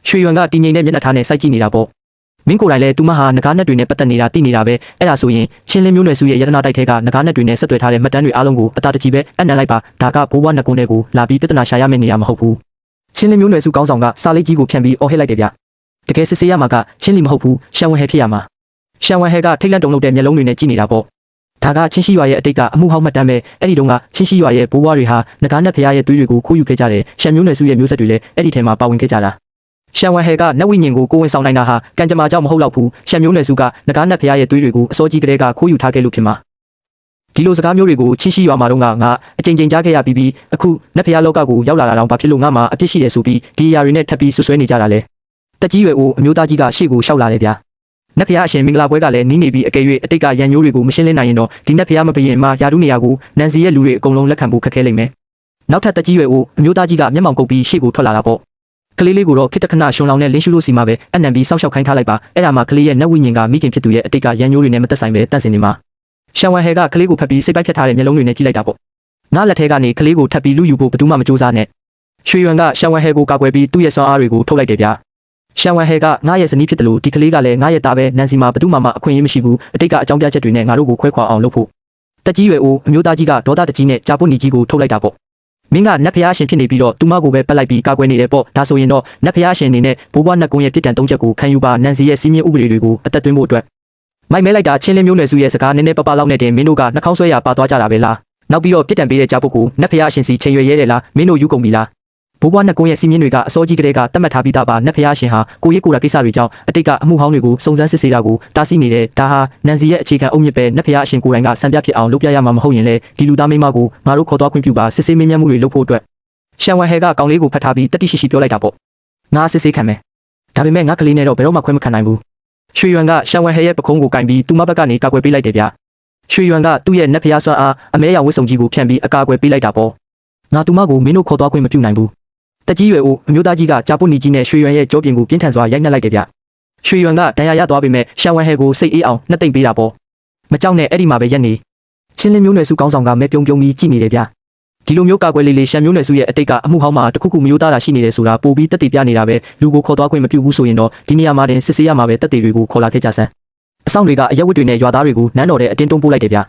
ရွှေရွံကတည်ငြိမ်တဲ့မျက်နှာထားနဲ့စိုက်ကြည့်နေတာပေါ့မင်းကိုယ်တိုင်လည်းသူမဟာနဂါးနက်တွေနဲ့ပတ်သက်နေတာသိနေတာပဲအဲ့ဒါဆိုရင်ချင်းလင်းမျိုးနွယ်စုရဲ့ယတနာတိုက်ထဲကနဂါးနက်တွေနဲ့ဆက်သွယ်ထားတဲ့မှတ်တမ်းတွေအားလုံးကိုအတာတကြီးပဲအနံလိုက်ပါဒါကဘိုးဘွားနှစ်ကုန်းတွေကိုလာပြီးပြဿနာရှာရမယ့်နေရာမဟုတ်ဘူးချင်းလင်းမျိုးနွယ်စုကောင်းဆောင်ကစာလေးကြီးကိုဖြန့်ပြီးအော်ဟစ်လိုက်တယ်ဗျတကယ်စစ်ဆေးရမှာကချင်းလီမဟုတ်ဘူးရှန်ဝဲဟဲဖြစ်ရမှာရှန်ဝဲဟဲကထိတ်လန့်တုန်လှုပ်တဲ့မျက်လုံးတွေနဲ့ကြည့်နေတာပေါ့ဒါကချင်းရှိရွာရဲ့အတိတ်ကအမှုဟောင်းမှတ်တမ်းပဲအဲ့ဒီတုန်းကချင်းရှိရွာရဲ့ဘိုးဘွားတွေဟာနဂါးနက်ဖျားရဲ့သွေးတွေကိုခိုးယူခဲ့ကြတယ်ရှန်မျိုးနွယ်စုရဲ့မျိုးဆက်တွေလည်းအဲ့ဒီထဲမှာပါဝင်ခဲ့ကြတာရှန်ဝဲဟဲကနတ်ဝိညာဉ်ကိုကိုဝင်ဆောင်နိုင်တာဟာကံကြမ္မာကြောင့်မဟုတ်တော့ဘူးရှန်မျိုးနွယ်စုကနဂါးနက်ဖျားရဲ့သွေးတွေကိုအစောကြီးကတည်းကခိုးယူထားခဲ့လို့ဖြစ်မှာဒီလိုစကားမျိုးတွေကိုချင်းရှိရွာမှာတော့ငါအကြိမ်ကြိမ်ကြားခဲ့ရပြီးအခုနတ်ဖျားလောကကိုရောက်လာတာတော့ဘာဖြစ်လို့ငါမှအပြစ်ရှိတယ်ဆိုပြီးဒီအရာတွေနဲ့ထပ်ပြီးဆွဆွဲနေကြတာလဲတက်ကြီးရွယ်အိုအမျိုးသားကြီးကရှေ့ကိုရှောက်လာတယ်ဗျာနတ်ဖျားအရှင်မင်္ဂလာပွဲကလည်းနီးနေပြီးအကယ်၍အတိတ်ကရန်မျိုးတွေကိုမရှင်းလင်းနိုင်ရင်တော့ဒီနတ်ဖျားမပရင်မှာယာတုနေရာကိုနန်စီရဲ့လူတွေအကုန်လုံးလက်ခံဖို့ခက်ခဲလိမ့်မယ်နောက်ထပ်တက်ကြီးရွယ်အိုအမျိုးသားကြီးကမျက်မှောင်ကုပ်ပြီးရှေ့ကိုထွက်လာတာပေါ့ကလေးလေးကိုတော့ခိတ္တခဏရှုံလောင်နဲ့လင်းရှုလို့စီမှာပဲအနံပြီးစောက်ရှောက်ခိုင်းထားလိုက်ပါအဲ့ဒါမှကလေးရဲ့နတ်ဝိညာဉ်ကမိခင်ဖြစ်သူရဲ့အတိတ်ကရန်မျိုးတွေနဲ့မသက်ဆိုင်ပဲတန့်စင်နေမှာရှန်ဝမ်ဟဲကကလေးကိုဖက်ပြီးစိတ်ပိုက်ဖြတ်ထားတဲ့မျက်လုံးတွေနဲ့ကြည့်လိုက်တာပေါ့ငါလက်ထဲကနေကလေးကိုထပ်ပြီးလူယူဖို့ဘယ်သူမှမကြိုးစားနဲ့ရွှေရွံကရှန်ဝမ်ဟဲကိုကာကွယ်ပြီးသူ့ရဲ့စွမ်းအားတွေကိုထုတ်လိုက်တယ်ဗျာရှန်ဝမ်ဟဲကငါရဲ့ဇနီးဖြစ်တယ်လို့ဒီကလေးကလည်းငါရဲ့သားပဲနန်စီမှာဘယ်သူမှအခွင့်အရေးမရှိဘူးအတိတ်ကအကြောင်းပြချက်တွေနဲ့ငါတို့ကိုခွဲခွာအောင်လုပ်ဖို့တက်ကြီးရွယ်အိုအမျိုးသားကြီးကဒေါသတကြီးနဲ့ကြာပုတ်နီကြီးကိုထုတ်လိုက်တာပေါ့မင်းကနတ်ဖျားရှင်ဖြစ်နေပြီးတော့သူမကိုပဲပတ်လိုက်ပြီးကာကွယ်နေတယ်ပေါ့ဒါဆိုရင်တော့နတ်ဖျားရှင်အနေနဲ့ဘိုးဘွားနှစ်ကုန်းရဲ့ပြစ်ဒဏ်၃ချက်ကိုခံယူပါနန်စီရဲ့စီးမြင့်ဥပဒေတွေကိုအသက်သွင်းဖို့အတွက်မိုက်မဲလိုက်တာချင်းလင်းမျိုးနွယ်စုရဲ့စကားနည်းနည်းပပလောက်နဲ့တင်မင်းတို့ကနှာခေါင်းဆွဲရပါသွားကြတာပဲလားနောက်ပြီးတော့ပြစ်ဒဏ်ပေးတဲ့ကြာပုတ်ကိုနတ်ဖျားရှင်စီချိန်ရွယ်ရဲတယ်လားမင်းတို့ယူကုန်ပြီလားဘိုးဘွားနှစ်ကုန်းရဲ့စီးမြင့်တွေကအစောကြီးကတည်းကတတ်မှတ်ထားပြီးသားပါနတ်ဖျားရှင်ဟာကိုရီကိုရာကိစ္စတွေကြောင့်အတိတ်ကအမှုဟောင်းတွေကိုစုံစမ်းစစ်ဆေးတာကိုတားဆီးနေတယ်ဒါဟာနန်စီရဲ့အခြေခံအုတ်မြစ်ပဲနတ်ဖျားရှင်ကိုယ်တိုင်ကစံပြဖြစ်အောင်လုပ်ပြရမှာမဟုတ်ရင်လေဒီလူသားမိန်းမကိုငါတို့ခေါ်သွားခွင့်ပြုပါစစ်ဆေးမင်းမြတ်မှုတွေလုပ်ဖို့အတွက်ရှန်ဝမ်ဟဲကကောင်လေးကိုဖတ်ထားပြီးတတိရှိရှိပြောလိုက်တာပေါ့ငါစစ်ဆေးခံမယ်ဒါပေမဲ့ငါကလေးနဲ့တော့ဘယ်တော့မှခွင့်မခံနိုင်ဘူးရွှေရွံကရှန်ဝမ်ဟဲရဲ့ပခုံးကိုကင်ပြီးသူ့မဘက်ကနေကာကွယ်ပေးလိုက်တယ်ဗျရွှေရွံကသူ့ရဲ့နတ်ဖျားစွမ်းအားအမဲရောင်ဝတ်စုံကြီးကိုဖြန့်ပြီးအကာအကွယ်ပေးလိုက်တာပေါ့ငါသူမကိုမင်းတို့ခေါ်သွားခွင့်မပြုနိုင်ဘူးတက်ကြီးရွယ်အိုအမျိုးသားကြီးကကြာပုတ်နီကြီးနဲ့ရွှေရွံရဲ့ကြောပြင်ကိုပြင်းထန်စွာရိုက်နှက်လိုက်တယ်ဗျရွှေရွံကဒဏ်ရာရသွားပေမဲ့ရှန်ဝမ်ဟဲကိုစိတ်အေးအောင်နှစ်သိမ့်ပေးတာပေါ့မကြောက်နဲ့အဲ့ဒီမှာပဲရက်နေချင်းလင်းမျိုးနွယ်စုကောင်းဆောင်ကမဲပြုံးပြုံးပြီးကြည့်နေတယ်ဗျဒီလိုမျိုးကာကွယ်လေးလေးရှန်မျိုးနွယ်စုရဲ့အတိတ်ကအမှုဟောင်းမှာတခုခုမျိုးသားတာရှိနေတယ်ဆိုတာပို့ပြီးတက်တည်ပြနေတာပဲလူကိုခေါ်သွားခွင့်မပြုဘူးဆိုရင်တော့ဒီနေရာမှာတင်စစ်ဆေးရမှာပဲတက်တည်တွေကိုခေါ်လာခဲ့ကြစမ်းအဆောင်တွေကအရက်ဝတ်တွေနဲ့ရွာသားတွေကိုနန်းတော်ထဲအတင်းတွန်းပို့လိုက်တယ်ဗျ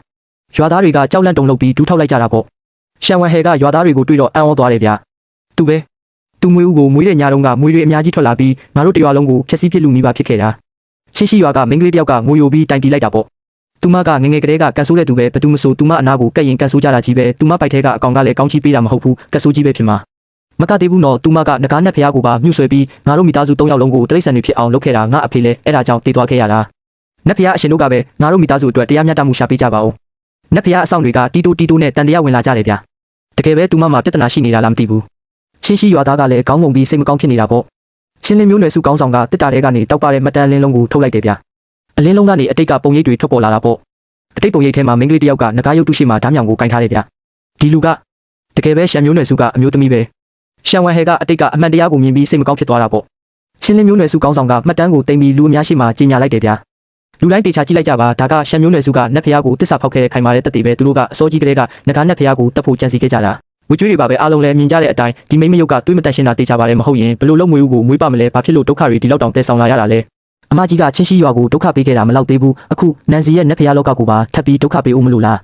ရွာသားတွေကကြောက်လန့်တုန်လှုပ်ပြီးဒူးထောက်လိုက်ကြတာပေါ့ရှန်ဝမ်ဟဲကရွာသားတွေကိုတွေ့တော့အံ့ဩသွားတယ်ဗျသူပဲသူမွေးဦးကိုမွေးတဲ့ညတုန်းကမွေးတွေအများကြီးထွက်လာပြီးငါတို့တရွာလုံးကိုဖျက်ဆီးပစ်လူနီးပါဖြစ်ခဲ့တာချင်းရှိရွာကမိန်းကလေးတယောက်ကငိုယိုပြီးတိုင်တီးလိုက်တာပေါ့သူမကငငယ်ကလေးကကန်ဆိုးတဲ့သူပဲဘယ်သူမဆိုသူမအနာကိုကက်ရင်ကန်ဆိုးကြတာကြီးပဲသူမပိုက်ထဲကအကောင်ကလည်းကောင်းချီးပေးတာမဟုတ်ဘူးကက်ဆိုးကြီးပဲဖြစ်မှာမကသေးဘူးနော်သူမကငကားနဲ့ဖျားကိုပါမြှုပ်ဆွဲပြီးငါတို့မိသားစု၃ယောက်လုံးကိုတိရစ္ဆာန်တွေဖြစ်အောင်လုပ်ခဲ့တာငါအဖေလည်းအဲ့ဒါကြောင့်တည်သွားခဲ့ရတာနတ်ဖျားအရှင်တို့ကပဲငါတို့မိသားစုအတွက်တရားမျှတမှုရှာပေးကြပါဦးနတ်ဖျားအဆောင်တွေကတီတိုနဲ့တန်တရားဝင်လာကြတယ်ဗျတကယ်ပဲသူမမှာပြဿနာရှိနေတာလားမသိဘူးချင်းရှိရွာသားကလည်းခေါင်းငုံပြီးစိတ်မကောင်းဖြစ်နေတာပေါ့ချင်းလင်းမျိုးနွယ်စုကောင်းဆောင်ကတစ်တာတဲကနေတောက်ပတဲ့မတန်းလင်းလုံးကိုထုတ်လိုက်တယ်ဗျအလင်းလုံးကနေအတိတ်ကပုံရိပ်တွေထွက်ပေါ်လာတာပေါ့အတိတ်ပုံရိပ်ထဲမှာမိန်းကလေးတယောက်ကငကားရုပ်တုရှိမှဓာတ်မြောင်ကိုကင်ထားတယ်ဗျဒီလူကတကယ်ပဲရှန်မျိုးနွယ်စုကအမျိုးသမီးပဲရှန်ဝမ်ဟဲကအတိတ်ကအမှန်တရားကိုမြင်ပြီးစိတ်မကောင်းဖြစ်သွားတာပေါ့ချင်းလင်းမျိုးနွယ်စုကောင်းဆောင်ကမှတ်တမ်းကိုတင်ပြီးလူအများရှိမှကြီးညာလိုက်တယ်ဗျလူတိုင်းတေချာကြည့်လိုက်ကြပါဒါကရှန်မျိုးနွယ်စုကနတ်ဖျားကိုတစ္ဆာဖောက်ခဲ့တဲ့ခိုင်မာတဲ့တက်တွေပဲသူတို့ကအစောကြီးကလေးကငကားနတ်ဖျားကိုတပ်ဖို့ကြံစီခဲ့ကြတာဝကျွေးတွေပါပဲအားလုံးလည်းမြင်ကြတဲ့အတိုင်းဒီမိမရုပ်ကတွေးမတန်ရှင်းတာတေချာပါတယ်မဟုတ်ရင်ဘလို့လုံးမွေးဦးကိုမွေးပါမလဲဘာဖြစ်လို့ဒုက္ခတွေဒီလောက်တောင်တဲဆောင်လာရတာလဲအမကြီးကချင်းရှိရွာကိုဒုက္ခပေးခဲ့တာမလောက်သေးဘူးအခုနန်စီရဲ့နတ်ဖျားလောကကိုပါထပ်ပြီးဒုက္ခပေးဦးမလို့လား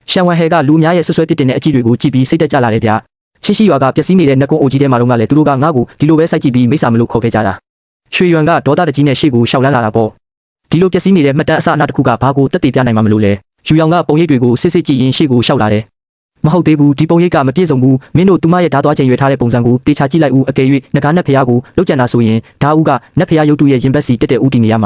ရှန်ဝမ်ဟဲကလူအများရဲ့ဆွဆွဲပစ်တင်တဲ့အကြည့်တွေကိုကြည့်ပြီးစိတ်တက်ကြလာတယ်ဗျချင်းရှိရွာကပျက်စီးနေတဲ့နှက်ကုန်းအိုကြီးထဲမှာတော့ကလည်းသူတို့ကငါ့ကိုဒီလိုပဲစိုက်ကြည့်ပြီးမိစ္ဆာမလို့ခေါ်ခဲ့ကြတာရွှေရွံကဒေါသတကြီးနဲ့ရှေ့ကိုရှောက်လန်းလာတာပေါ့ဒီလိုပျက်စီးနေတဲ့မှတ်တမ်းအစအနတစ်ခုကဘာကိုတက်တည်ပြနိုင်မှာမလို့လဲယူရောင်ကပုံရိပ်တွေကိုစစ်စစ်ကြည့်ရင်ရှေ့ကိုရှောက်လာတယ်မဟုတ်သေးဘူးဒီပုံရိပ်ကမပြည့်စုံဘူးမင်းတို့သူမရဲ့ဓာတ်သွားချိန်ရွယ်ထားတဲ့ပုံစံကိုတေချာကြည့်လိုက်ဦးအကယ်၍ငကားနတ်ဖျားကိုလောက်ကျန်တာဆိုရင်ဓာဦးကနတ်ဖျားရုပ်တုရဲ့ရင်ဘက်စီတက်တဲ့ဦးတည်နေရမ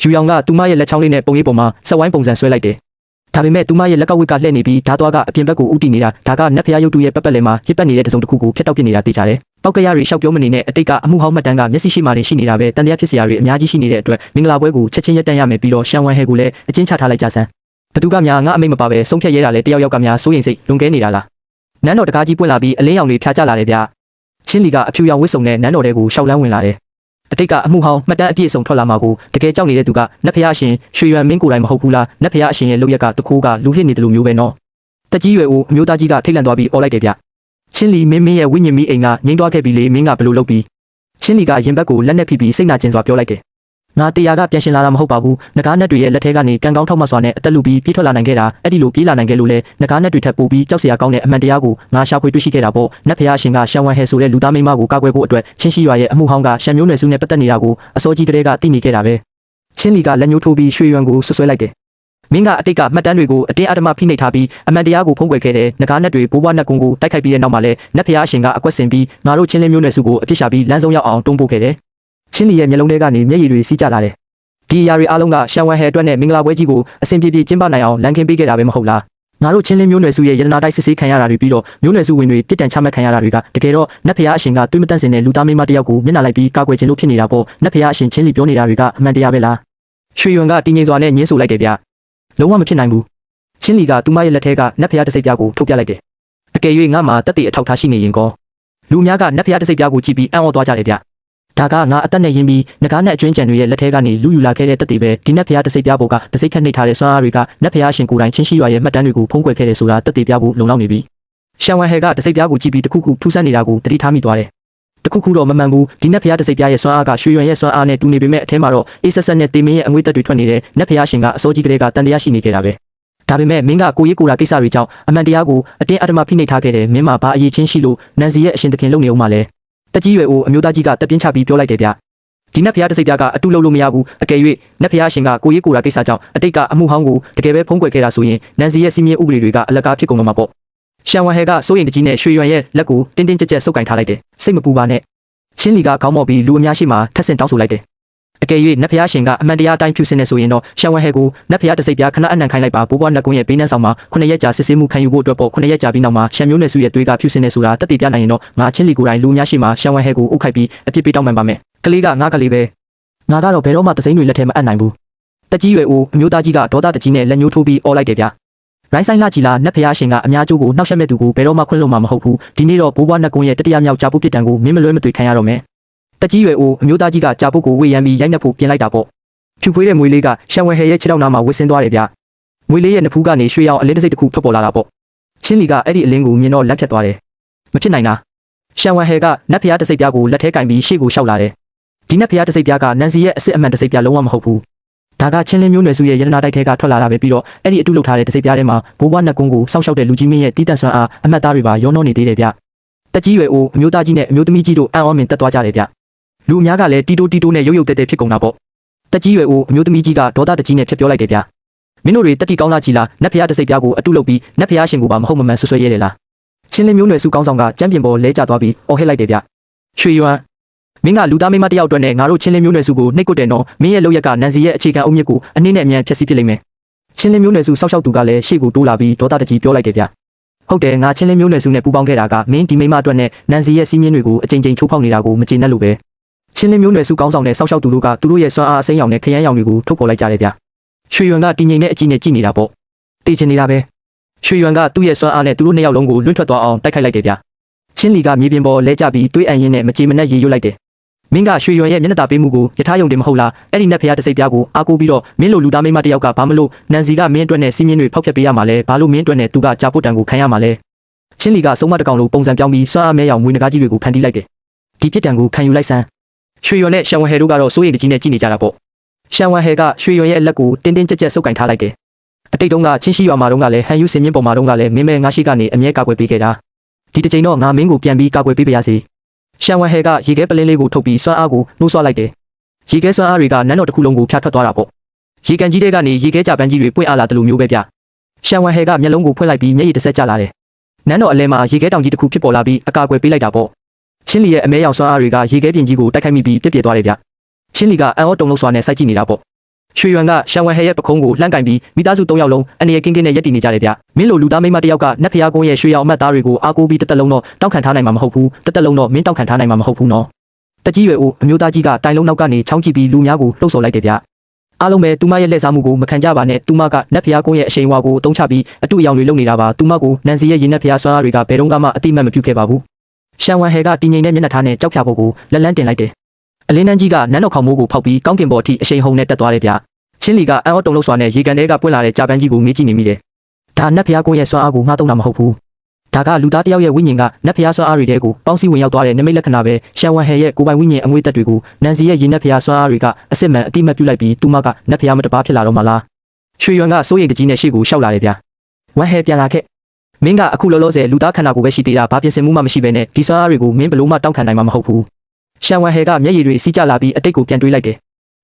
ှာယူရောင်ကသူမရဲ့လက်ချောင်းလေးနဲ့ပုံရိပ်ပေါ်မှာစက်ဝိုင်းပုံစံဆွဲလိုက်တယ်ဒါပေမဲ့သူမရဲ့လက်ကဝိတ်ကလှည့်နေပြီးဓာတ်သွားကအပြင်ဘက်ကိုဦးတည်နေတာဒါကနတ်ဖျားရုပ်တုရဲ့ပတ်ပတ်လည်မှာရစ်ပတ်နေတဲ့တစုံတစ်ခုကိုဖျက်တောက်ပြနေတာသိကြတယ်ပောက်ကရတွေရှောက်ပြောမနေနဲ့အတိတ်ကအမှုဟောင်းမှတ်တမ်းကမျက်စိရှိမှနေရှိနေတာပဲတန်တရားဖြစ်စရာတွေအများကြီးရှိနေတဲ့အတွက်မင်္ဂလာပွဲကိုချက်ချင်းရက်တန့်ရမယ်ပြီးတော့ရှန်ဝမ်ဟဲကိုလည်းအချင်းချထားလိုက်ကြစမ်းဘသူကများငါအမိတ်မပါပဲဆုံးဖြတ်ရဲတာလေတယောက်ကများစိုးရင်စိတ်လွန်ကဲနေတာလားနန်းတော်တကားကြီးပွင့်လာပြီးအလင်းရောင်တွေဖြာကျလာတယ်ဗျချင်းလီကအဖြူရောင်ဝတ်စုံနဲ့နန်းတော်ထဲကိုရှောက်လန်းဝင်လာတယ်အတိတ်ကအမှုဟောင်းမှတ်တမ်းအပြည့်အစုံထွက်လာမှာကိုတကယ်ကြောက်နေတဲ့သူကနတ်ဖျားအရှင်ရွှေရွံမင်းကိုယ်တိုင်မဟုတ်ဘူးလားနတ်ဖျားအရှင်ရဲ့လုပ်ရက်ကတခိုးကလူဟစ်နေတယ်လို့မျိုးပဲနော်တက်ကြီးရွယ်ဦးအမျိုးသားကြီးကထိတ်လန့်သွားပြီးအော်လိုက်တယ်ဗျချင်းလီမင်းရဲ့ဝိညာဉ်မီးအိမ်ကငိမ့်သွားခဲ့ပြီလေမင်းကဘယ်လိုလုပ်ပြီး ချင်းလီကရင်ဘက်ကိုလက်နဲ့ဖိပြီးစိတ်နာကျင်စွာပြောလိုက်တယ်ငါတရားကပြန်ရှင်လာတာမဟုတ်ပါဘူးငကားနက်တွေရဲ့လက်ထဲကနေကံကောင်းထောက်မှစွာနဲ့အသက်လူပြီးပြေးထွက်လာနိုင်ခဲ့တာအဲ့ဒီလိုပြေးလာနိုင်ခဲ့လို့လေငကားနက်တွေထပ်ပို့ပြီးကြောက်စရာကောင်းတဲ့အမှန်တရားကိုငါရှာဖွေတွေ့ရှိခဲ့တာပေါ့နတ်ဖျားရှင်ကရှန်ဝမ်ဟဲဆိုတဲ့လူသားမိန်းမကိုကာကွယ်ဖို့အတွက်ချင်းရှိရွာရဲ့အမှုဟောင်းကရှန်မျိုးနွယ်စုနဲ့ပတ်သက်နေတာကိုအစောကြီးကတည်းကသိနေခဲ့တာပဲချင်းလီကလက်ညှိုးထိုးပြီးရွှေရွံကိုဆွဆွဲလိုက်တယ်မင်းကအတိတ်ကမှတ်တမ်းတွေကိုအတင်းအဓမ္မဖိနှိပ်ထားပြီးအမှန်တရားကိုဖုံးကွယ်ခဲ့တဲ့ငကားနက်တွေဘိုးဘွားနတ်ကုန်းကိုတိုက်ခိုက်ပြီးတဲ့နောက်မှာလဲနတ်ဖျားရှင်ကအကွက်ဆင်ပြီးငါတို့ချင်းလင်းမျိုးနွယ်စုကိုအပြစ်ရှာပြီးလမ်းဆုံးရောက်အောင်တွန်းပို့ခဲ့တယ်ချင်းလီရဲ့မျက်လုံးထဲကနေမျက်ရည်တွေစီးကျလာတယ်ဒီအရာတွေအားလုံးကရှန်ဝမ်ဟဲအတွက်နဲ့မင်္ဂလာပွဲကြီးကိုအစဉ်ပြေပြေကျင်းပနိုင်အောင်လမ်းခင်းပေးခဲ့တာပဲမဟုတ်လားငါတို့ချင်းလင်းမျိုးနွယ်စုရဲ့ရတနာတိုက်စစ်ဆေးခံရတာတွေပြီးတော့မျိုးနွယ်စုဝင်တွေပြစ်ဒဏ်ချမှတ်ခံရတာတွေကတကယ်တော့နတ်ဖျားအရှင်ကတွေးမတန့်စင်တဲ့လူသားမိန်းမတစ်ယောက်ကိုမျက်နှာလိုက်ပြီးကာကွယ်ခြင်းလို့ဖြစ်နေတာပေါ့နတ်ဖျားအရှင်ချင်းလီပြောနေတာတွေကအမှန်တရားပဲလားရွှေရွံကတင်းငိမ်စွာနဲ့ညှင်းဆိုလိုက်တယ်ဗျလုံးဝမဖြစ်နိုင်ဘူးချင်းလီကသူမရဲ့လက်ထဲကနတ်ဖျားတစိပ်ပြားကိုထုတ်ပြလိုက်တယ်အကယ်၍ငါမှတက်တဲ့အထောက်ထားရှိနေရင်ကောလူအများကနတ်ဖျားတစိပ်ပြားကိုကြည့်ပြီးအံ့ဩသွားကြတယ်ဗျဒါကငါအသက်နဲ့ရင်းပြီးငကားနဲ့အကျွင်းကြံတွေရဲ့လက်ထဲကနေလူယူလာခဲ့တဲ့တက်တွေပဲဒီနတ်ဖျားတစိပ်ပြားပေါ်ကတစိပ်ခတ်နှိပ်ထားတဲ့ဆွမ်းအားတွေကနတ်ဖျားရှင်ကိုယ်တိုင်ချင်းရှိရွာရဲ့မှတ်တမ်းတွေကိုဖုံးကွယ်ခဲ့တယ်ဆိုတာတက်တွေပြဖို့လုံလောက်နေပြီရှန်ဝမ်ဟဲကတစိပ်ပြားကိုကြည့်ပြီးတခုခုထူးဆန်းနေတာကိုတတိထားမိသွားတယ်တခုခုတော့မမှန်ဘူးဒီနတ်ဖျားတစိပ်ပြားရဲ့ဆွမ်းအားကရွှေရွံရဲ့ဆွမ်းအားနဲ့တူနေပေမဲ့အထဲမှာတော့အေးဆက်ဆက်နဲ့တေမင်းရဲ့အငွေ့သက်တွေထွက်နေတဲ့နတ်ဖျားရှင်ကအစိုးကြီးကလေးကတန်တရားရှိနေခဲ့တာပဲဒါပေမဲ့မင်းကကိုရေးကိုရာကိစ္စတွေကြောင့်အမှန်တရားကိုအတင်းအဓမ္မဖိနှိပ်ထားခဲ့တယ်မင်းမှာဘာအရေးချင်းရှိလို့နန်စီရဲ့အရှင်သခင်လုံနေအောင်မလဲတက်ကြီးရွယ်အိုအမျိုးသားကြီးကတက်ပြင်းချပြီးပြောလိုက်တယ်ဗျဒီနတ်ဖျားတစိပ်ပြားကအတူလုံးလို့မရဘူးအကယ်၍နတ်ဖျားရှင်ကကိုရေးကိုရာကိစ္စကြောင့်အတိတ်ကအမှုဟောင်းကိုတကယ်ပဲဖုံးကွယ်ခဲ့တာဆိုရင်နန်စီရဲ့စီမင်းဥပဒေတွေကအလကားဖြစ်ကုန်တော့မှာပေါ့ရှန်ဝမ်ဟဲကစိုးရိမ်တကြီးနဲ့ရွှေရွံရဲ့လက်ကိုတင်းတင်းကြပ်ကြပ်ဆုပ်ကင်ထားလိုက်တယ်စိတ်မပူပါနဲ့ချင်းလီကခေါင်းမော့ပြီးလူအများရှိမှထပ်ဆင့်တောင်းဆိုလိုက်တယ်အကယ်၍နတ်ဖျားရှင်ကအမှန်တရားအတိုင်းဖြူစင်နေဆိုရင်တော့ရှန်ဝမ်ဟဲကိုနတ်ဖျားတစိပ်ပြားခဏအနံ့ခိုင်းလိုက်ပါဘိုးဘွားနတ်ကုန်းရဲ့ဘေးနှန်းဆောင်မှာ9ရက်ကြာစစ်ဆေးမှုခံယူဖို့အတွက်ပေါ့9ရက်ကြာပြီးနောက်မှာရှန်မျိုးနယ်စုရဲ့သွေးကဖြူစင်နေဆိုတာတက်တည်ပြနိုင်ရင်တော့ငါချင်းလီကိုယ်တိုင်လူအများရှိမှရှန်ဝမ်ဟဲကိုအုပ်ခိုက်ပြီးအပြစ်ပေးတောင်းပန်ပါမယ်ကလေးကငါကလေးပဲငါကတော့ဘယ်တော့မှတစိမ့်တွေလက်ထဲမအပ်နိုင်ဘူးတက်ကြီးရွယ်အိုအမျိုးသားကြီးကဒေါသတကြီးနဲ့လက်ညှိုးထိုးပြီးအော်လိုက်တယ်ဗျရိုင်းဆိုင်လာကြီးလာနတ်ဖျားရှင်ကအများကျိုးကိုနှောက်ယှက်မဲ့သူကိုဘယ်တော့မှခွင့်လွှတ်မှာမဟုတ်ဘူးဒီနေ့တော့ဘိုးဘွားနတ်ကုန်းရဲ့တတိယမြောက်ကြာပုတ်ပြစ်တံကိုမင်းမလွဲမသွေခံရတော့မယ်တက်ကြီးရွယ်အိုအမျိုးသားကြီးကကြာပုတ်ကိုဝေယမ်းပြီးရိုက်နှက်ဖို့ပြင်လိုက်တာပေါ့ဖြူဖွေးတဲ့မွေလေးကရှန်ဝမ်ဟဲရဲ့ခြေထောက်နားမှာဝစ်ဆင်းသွားတယ်ဗျမွေလေးရဲ့နဖူးကနေရွှေရောင်အလင်းတစ်စိတ်တစ်ခုထွက်ပေါ်လာတာပေါ့ချင်းလီကအဲ့ဒီအလင်းကိုမြင်တော့လက်ဖြတ်သွားတယ်မဖြစ်နိုင်တာရှန်ဝမ်ဟဲကနတ်ဖျားတစိပ်ပြားကိုလက်ထဲကင်ပြီးရှေ့ကိုရှောက်လာတယ်ဒီနတ်ဖျားတစိပ်ပြားကနန်စီရဲ့အစ်စ်အမှန်တစိပ်ပြားလုံးဝမဟုတ်ဘူးဒါကချင်းလင်းမျိုးနွယ်စုရဲ့ရတနာတိုက်ထဲကထွက်လာတာပဲပြီးတော့အဲ့ဒီအတုလုပ်ထားတဲ့တစိပ်ပြားထဲမှာဘိုးဘွားနတ်ကုန်းကိုစောင့်ရှောက်တဲ့လူကြီးမင်းရဲ့တီးတန့်ဆွမ်းအားအမှတ်သားတွေပါရောနှောနေသေးတယ်ဗျတက်ကြီးရွယ်အိုအမျိုးသားကြီးနဲ့အမျိုးသမီးကြီးတို့အံ့ဩမြင်တက်သွားကြတယ်ဗျလူအများကလည်းတီတိုနဲ့ရုပ်ရုပ်တဲတဲဖြစ်ကုန်တာပေါ့တက်ကြီးရွယ်အိုအမျိုးသမီးကြီးကဒေါသတကြီးနဲ့ဖြတ်ပြောလိုက်တယ်ဗျမင်းတို့တွေတက်တီကောင်းလားကြီးလားနတ်ဖျားတစိပ်ပြားကိုအတုလုပ်ပြီးနတ်ဖျားရှင်ကိုပါမဟုတ်မမှန်ဆွဆွဲရဲတယ်လားချင်းလင်းမျိုးနွယ်စုကောင်းဆောင်ကကြမ်းပြင်ပေါ်လဲကျသွားပြီးအော်ဟစ်လိုက်တယ်ဗျရွှေရွံမင်းကလူသားမိန်းမတစ်ယောက်အတွက်နဲ့ငါတို့ချင်းလင်းမျိုးနွယ်စုကိုနှိပ်ကွက်တယ်နော်မင်းရဲ့လောက်ရက်ကနန်စီရဲ့အခြေခံအုတ်မြစ်ကိုအနည်းနဲ့အမြန်ဖျက်ဆီးပစ်လိမ့်မယ်ချင်းလင်းမျိုးနွယ်စုစောက်ရှောက်သူကလည်းရှေ့ကိုတိုးလာပြီးဒေါသတကြီးပြောလိုက်တယ်ဗျဟုတ်တယ်ငါချင်းလင်းမျိုးနွယ်စုနဲ့ပူးပေါင်းခဲ့တာကမင်းဒီမိန်းမအတွက်နဲ့နန်စီရဲ့စီးမြင်းတွေကိုအကြိမ်ကြိမ်ချိုးဖောက်နေတာကိုမကျေနပ်လို့ပဲချင်းလင်းမျိုးနွယ်စုကောင်းဆောင်နဲ့စောက်ရှောက်သူတို့ကသူတို့ရဲ့စွမ်းအားအစိမ်းရောင်နဲ့ခရမ်းရောင်တွေကိုထုတ်ပေါ်လိုက်ကြတယ်ဗျရွှေရွံကတင်းငိမ်နဲ့အကြည့်နဲ့ကြည့်နေတာပေါ့တေချင်နေတာပဲရွှေရွံကသူ့ရဲ့စွမ်းအားနဲ့သူတို့နှစ်ယောက်လုံးကိုလွင့်ထွက်သွားအောင်တိုက်ခိုက်လိုက်တယ်ဗျချင်းလီကမြေပြင်ပေါ်လဲကျပြီးတွေးအံရင်းနဲ့မကြေမနက်ရေရွတ်လိုက်တယ်မင်းကရွှေရွံရဲ့မျက်နှာတာပေးမှုကိုယထာယုံတယ်မဟုတ်လားအဲ့ဒီနတ်ဖျားတစိပ်ပြားကိုအားကိုးပြီးတော့မင်းလိုလူသားမိန်းမတစ်ယောက်ကဘာမလို့နန်စီကမင်းအတွက်နဲ့စီးမြင်းတွေဖောက်ဖျက်ပေးရမှာလဲဘာလို့မင်းအတွက်နဲ့သူကကြာပုတ်တံကိုခံရမှာလဲချင်းလီကစုံမတကောင်လိုပုံစံပြောင်းပြီးစွမ်းအားမဲရောင်မွေးနဂါးကြီးတွေကိုဖန်တီးလိုက်တယ်ဒီပြစ်ဒဏ်ကိုခံယူလိုက်စမ်းရွှေရွံနဲ့ရှန်ဝမ်ဟဲတို့ကတော့စိုးရိမ်တကြီးနဲ့ကြည့်နေကြတာပေါ့ရှန်ဝမ်ဟဲကရွှေရွံရဲ့အလက်ကိုတင်းတင်းကြပ်ကြပ်ဆုပ်ကင်ထားလိုက်တယ်အတိတ်တုန်းကချင်းရှိရွာမှာတုန်းကလည်းဟန်ယူစင်မြင့်ပေါ်မှာတုန်းကလည်းမင်းမဲငါရှိကနေအမြဲကာကွယ်ပေးခဲ့တာဒီတစ်ချိန်တော့ငါမင်းကိုပြန်ပြီးကာကွယ်ပေးပါရစေရှန်ဝမ်ဟဲကရေခဲပလင်းလေးကိုထုတ်ပြီးစွမ်းအားကိုနှိုးဆွလိုက်တယ်ရေခဲစွမ်းအားတွေကနန်းတော်တစ်ခုလုံးကိုဖျားထွက်သွားတာပေါ့ရေကန်ကြီးတွေကနေရေခဲကြပန်းကြီးတွေပွင့်အားလာတယ်လို့မျိုးပဲဗျရှန်ဝမ်ဟဲကမျက်လုံးကိုဖွင့်လိုက်ပြီးမျက်ရည်တစ်စက်ကျလာတယ်နန်းတော်အလဲမှာရေခဲတောင်ကြီးတစ်ခုဖြစ်ပေါ်လာပြီးအကာအကွယ်ပေးလိုက်တာပေါ့ချင်းလီရဲ့အမဲရောင်စွမ်းအားတွေကရေခဲပြင်ကြီးကိုတိုက်ခိုက်မိပြီးပြစ်ပြသွားတယ်ဗျချင်းလီကအံ့ဩတုန်လှုပ်စွာနဲ့စိုက်ကြည့်နေတာပေါ့ရွှေရွံကရှန်ဝမ်ဟဲရဲ့ပခုံးကိုလှမ်းကင်ပြီးမိသားစု3ယောက်လုံးအနေနဲ့ကင်းကင်းနဲ့ရက်တည်နေကြတယ်ဗျမင်းလိုလူသားမိန်းမတစ်ယောက်ကနတ်ဖျားကုန်းရဲ့ရွှေရောင်အမတ်သားတွေကိုအားကိုးပြီးတက်တက်လုံးတော့တောက်ခံထားနိုင်မှာမဟုတ်ဘူးတက်တက်လုံးတော့မင်းတောက်ခံထားနိုင်မှာမဟုတ်ဘူးနော်တက်ကြီးရွယ်အိုအမျိုးသားကြီးကတိုင်လုံးနောက်ကနေချောင်းကြည့်ပြီးလူများကိုလှုပ်ဆော်လိုက်တယ်ဗျအားလုံးပဲသူမရဲ့လက်စားမှုကိုမခံကြပါနဲ့သူမကနတ်ဖျားကုန်းရဲ့အရှိန်အဝါကိုအသုံးချပြီးအတူအယောင်တွေလုပ်နေတာပါသူမကိုနန်စီရဲ့ရင်နတ်ဖျားစွမ်းအားတွေကဘယ်တော့မှအတိမတ်မပြုခဲ့ပါဘူးရှန်ဝမ်ဟဲကတင်းငိမ်တဲ့မျက်နှာထားနဲ့ကြောက်ဖြာဖို့ကိုလက်လန်းတင်လိုက်တယ်အလင်းနှန်းကြီးကနန်းတော်ခေါမိုးကိုဖောက်ပြီးကောင်းကင်ပေါ်အထိအရှိန်ဟုန်နဲ့တက်သွားတယ်ဗျချင်းလီကအံ့ဩတုန်လှုပ်စွာနဲ့ရေကန်ထဲကပွင့်လာတဲ့ကြာပန်းကြီးကိုငေးကြည့်နေမိတယ်ဒါနတ်ဖျားကုန်းရဲ့စွမ်းအားကိုငှားသုံးတာမဟုတ်ဘူး ဒါကလူသားတယောက်ရဲ့ဝိညာဉ်ကနတ်ဖျားစွမ်းအားတွေတဲကိုပေါင်းစည်းဝင်ရောက်သွားတဲ့နမိတ်လက္ခဏာပဲရှန်ဝမ်ဟဲရဲ့ကိုယ်ပိုင်ဝိညာဉ်အငွေ့သက်တွေကိုနန်စီရဲ့ရင်နတ်ဖျားစွမ်းအားတွေကအစစ်မှန်အတိမတ်ပြုလိုက်ပြီးသူမကနတ်ဖျားမတပါဖြစ်လာတော့မှလားရွှေရွံကစိုးရိမ်တကြီးနဲ့ရှေ့ကိုရှောက်လာတယ်ဗျဝမ်ဟဲပြန်လာခဲ့မင်းကအခုလောလောဆယ်လူသားခန္ဓာကိုယ်ပဲရှိသေးတာဘာပြင်ဆင်မှုမှမရှိဘဲနဲ့ဒီစွမ်းအားတွေကိုမင်းဘလို့မှတောက်ခံနိုင်မှာမဟုတ်ဘူးရှန်ဝမ်ဟဲကမျက်ရည်တွေစီးကျလာပြီးအတိတ်ကိုပြန်တွေးလိုက်တယ်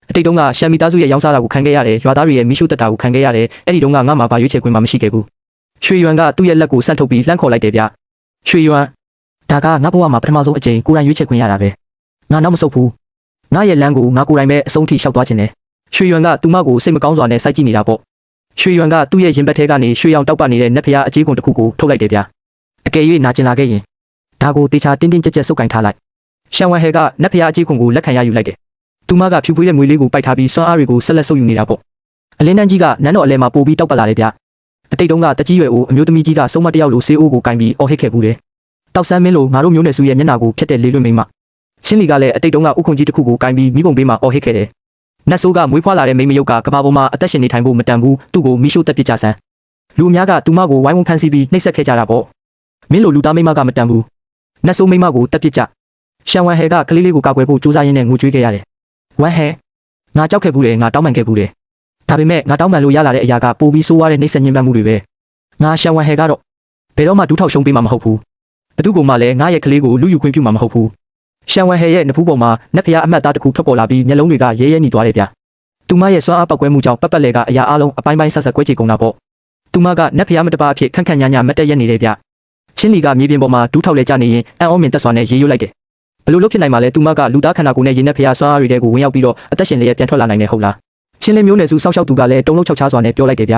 အတိတ်တုန်းကရှန်မီသားစုရဲ့ရောင်းစားတာကိုခံခဲ့ရတယ်ရွာသားတွေရဲ့မိရှုတက်တာကိုခံခဲ့ရတယ်အဲ့ဒီတုန်းကငါ့မှာဘာရွေးချယ်ခွင့်မှမရှိခဲ့ဘူးရွှေရွံကသူ့ရဲ့လက်ကိုဆန့်ထုတ်ပြီးလှမ်းခေါ်လိုက်တယ်ဗျရွှေရွံဒါကငါ့ဘဝမှာပထမဆုံးအကြိမ်ကိုယ်တိုင်ရွေးချယ်ခွင့်ရတာပဲငါနောက်မဆုတ်ဘူးငါရဲ့လမ်းကိုငါကိုယ်တိုင်ပဲအဆုံးထိရှောက်သွားခြင်းနဲ့ရွှေရွံကသူမကိုစိတ်မကောင်းစွာနဲ့စိုက်ကြည့်နေတာပေါ့ရွှေရွံကသူ့ရဲ့ရင်ဘတ်ထဲကနေရွှေရောင်တောက်ပနေတဲ့နတ်ဖျားအကြီးကွန်တစ်ခုကိုထုတ်လိုက်တယ်ဗျအကယ်၍နာကျင်လာခဲ့ရင်ဒါကိုတေချာတင်းတင်းကြပ်ကြပ်စုပ်ကင်ထားလိုက်ရှန်ဝမ်ဟဲကနတ်ဖျားအကြီးကွန်ကိုလက်ခံရယူလိုက်တယ်သူမကဖြူပွေးတဲ့ငွေလေးကိုပိုက်ထားပြီးစွမ်းအားတွေကိုဆက်လက်ဆုပ်ယူနေတာပေါ့အလင်းတန်းကြီးကနန်းတော်အလဲမှာပို့ပြီးတောက်ပတ်လာတယ်ဗျအတိတ်တုန်းကတကြီးရွယ်အိုအမျိုးသမီးကြီးကစုံမတယောက်လိုဆေးအိုးကိုကင်ပြီးအော်ဟစ်ခဲ့ဘူးတယ်တောက်ဆန်းမင်းလိုငါတို့မျိုးနွယ်စုရဲ့မျက်နှာကိုဖျက်တဲ့လေးလွင်မိန်းမချင်းလီကလည်းအတိတ်တုန်းကဥခုံကြီးတစ်ခုကိုကင်ပြီးမိဘုံဘေးမှာအော်ဟစ်ခဲ့တယ်နတ်ဆိုးကမွေးဖွားလာတဲ့မိန်းမယုတ်ကကဘာပေါ်မှာအသက်ရှင်နေထိုင်ဖို့မတန်ဘူးသူ့ကိုမိရှို့တက်ပစ်ကြဆန်းလူအများကသူမကိုဝိုင်းဝန်းဖမ်းဆီးပြီးနှိပ်စက်ခဲ့ကြတာပေါ့မင်းလိုလူသားမိန်းမကမတန်ဘူးနတ်ဆိုးမိန်းမကိုတက်ပစ်ကြရှန်ဝမ်ဟဲကကလေးလေးကိုကာကွယ်ဖို့ကြိုးစားရင်းနဲ့ငိုကြွေးခဲ့ရတယ်ဝမ်ဟဲငါကြောက်ခဲ့ဘူးတယ်ငါတောင်းပန်ခဲ့ဘူးတယ်ဒါပေမဲ့ငါတောင်းပန်လို့ရလာတဲ့အရာကပိုပြီးဆိုးဝါးတဲ့နှိပ်စက်ညှဉ်းပန်းမှုတွေပဲငါရှန်ဝမ်ဟဲကတော့ဘယ်တော့မှဒူးထောက်ရှုံးပေးမှာမဟုတ်ဘူးဘသူကမှလည်းငါရဲ့ကလေးကိုလူယူခွင့်ပြုမှာမဟုတ်ဘူးရှန်ဝမ်ဟဲရဲ့နဖူးပေါ်မှာနတ်ဖျားအမတ်သားတစ်ခုထွက်ပေါ်လာပြီးမျက်လုံးတွေကရဲရဲနေသွားတယ်ဗျသူမရဲ့စွမ်းအားပောက်ကွဲမှုကြောင့်ပတ်လေကအရာအလုံးအပိုင်းပိုင်းဆက်ဆက်ကွဲချေကုန်တာပေါ့သူမကနတ်ဖျားမတပါအဖြစ်ခန့်ခန့်ညာညာမတ်တက်ရက်နေတယ်ဗျချင်းလီကမြေပြင်ပေါ်မှာဒူးထောက်လဲကျနေရင်အံ့ဩမြင်သက်စွာနဲ့ရေရွတ်လိုက်တယ်ဘလို့လို့ဖြစ်နိုင်မှာလဲသူမကလူသားခန္ဓာကိုယ်နဲ့ရင်းနဲ့ဖျားစွမ်းအားတွေကိုဝင်ရောက်ပြီးတော့အသက်ရှင်လျက်ပြန်ထွက်လာနိုင်တယ်ဟုတ်လားချင်းလင်းမျိုးနယ်စုစောက်ရှောက်သူကလည်းတုံးလုံးချောက်ချားစွာနဲ့ပြောလိုက်တယ်ဗ